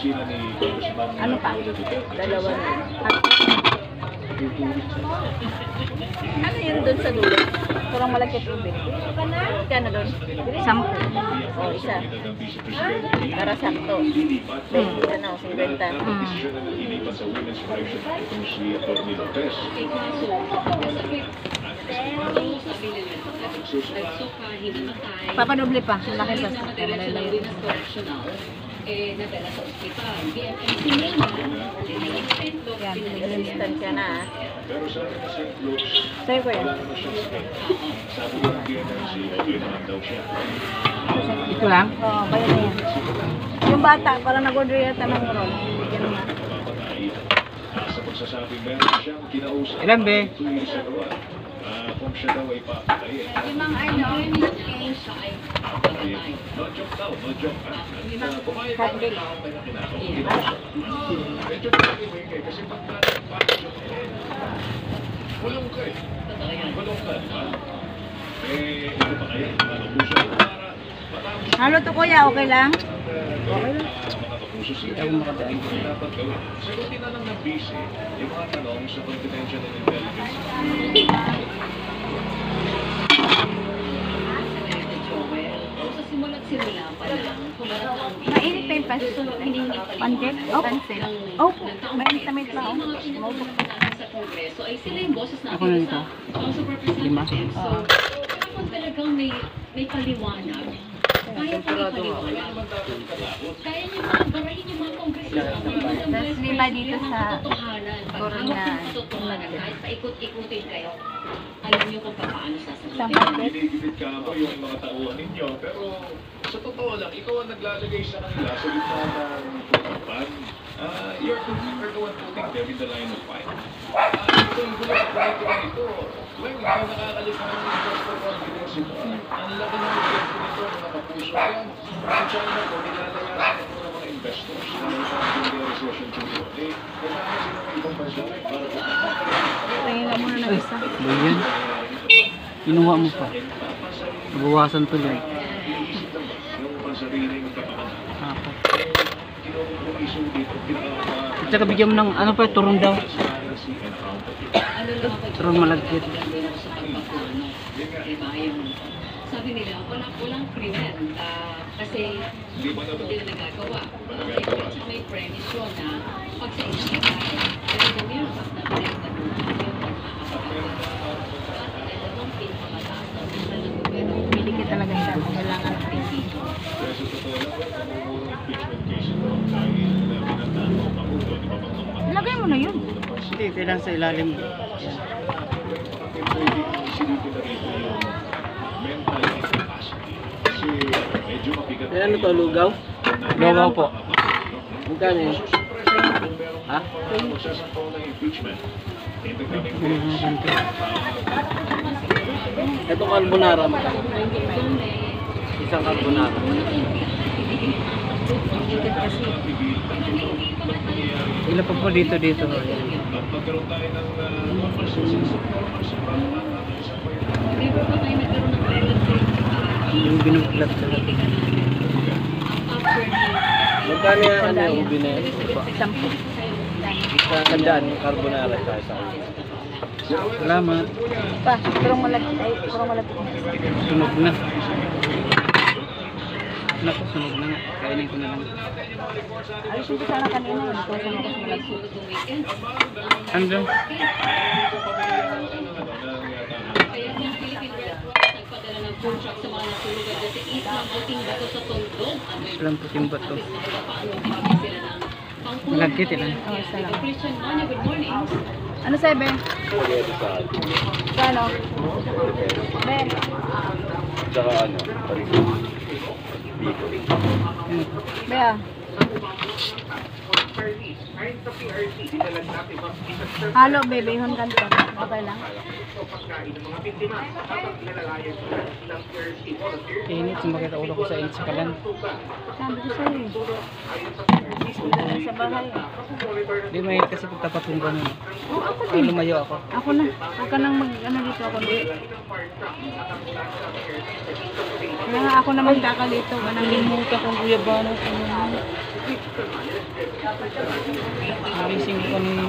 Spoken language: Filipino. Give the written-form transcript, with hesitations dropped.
Ano pa? Dalawa na. Ano yun doon sa dulo? Kurang malaki tubig. Kano doon? 10. O, isa. Para sakto. Ano, 50. Papadoble pa. Laki pa. Malalayo. Nadala sa ospital. Yan, instant ka na. Sa'yo ko yan. Ito lang? Oo, kaya na yan. Yung bata, parang nag-order yata ng roll. Ilan be? Kung siya daw ay papatayin. Limang ano? No joke daw, no joke. Pumayag Hot cake. medyo talagang mo yun kasi pag nakapasok kulong ka eh. Kulong ka, di ba? Ito pa kaya, makapuso para matapos. Halo to kuya, okay lang? Okay lang. Makapuso siya. Hindi dapat gawin. Sagutin na lang ng busy yung mga tanong sa confidential and intelligence. Mainit pa yung pancake? Oh, pancake. Oh, mainit na may pa. Ako na nito. 5. Talagang may paliwanag. Kaya po may paliwanag. Kaya niyo mga barahin yung mga kongresista. Tapos lima dito sa Koron na katotohanan. Kahit paikot-ikutin kayo, alam niyo kung paano sasagutin. Binigit ka mo yung mga tauhan ninyo, pero sa totoo lang, ikaw ang naglalagay sa kanila sa gitna ng tutupan. You're the one putting them in the line of fight. Ito yung gulo sa politikan ito. Well, ikaw nakakalimutan ng investor confidence ito. Ang laki ng investor nito, mga kapuso yan. Ang China ko, nilalayasan ito ng mga investors na may pang-hindi recession dito. Kailangan sila ng ibang bansa para Tingin ka muna ng isa. Ba yan? Kinuha mo pa. Nabawasan tuloy. Ako. At saka bigyan mo ng ano pa, turon daw. Turon malagkit. Sabi nila, walang krimen. Kasi hindi na nagagawa. May premise yun na pag sa isang bahay, kasi kung meron pa na pinagdano Pilikit talaga siya. Kailangan ng pilikit. Ilagay mo na yun. Hindi, kailangan sa ilalim. Ano to, lugaw? Lugaw po. Magkano yun? Ha? Ito carbonara mo. Isang carbonara. Pilikit kasi. Ilan pa po dito. Magkaroon tayo ng Yung binuglat sa latin. Magkano yan ano yung ubi na yan? 10. Sa kandaan yung carbonara sa isa. Salamat. Pa, kurang malapit. Ay, kurang malapit. Sunog na. Naku, sunog na nga. Kainin ko na lang. Alisin ko sana kanina. Ito sa mga malapit. Ano? Kaya yung Philippine Red Cross nagpadala ng contract sa mga natulugan kasi isang puting bato sa tundog. Islang puting bato. Sila ng pangkulong. Malagkit ilan? Oh, isa lang. Christian Manya, good morning. Ano sa'yo, Ben? Kano? Ben? Tsaka ano, parito. Dito. Bea? Halo, baby. Hon kanto. Okay lang. Init, sumakit ang ulo ko sa init sa kalan. Sabi ko sa'yo. Sa bahay. Hindi, may kasi pagtapat yung gano'n. Oh, ako Ay, din. lumayo ako. Ako na. Huwag ka nang ano dito ako. Kaya nga ako naman kakalito. Nalimutan kong Kuya Bano. Nagising ko kanina.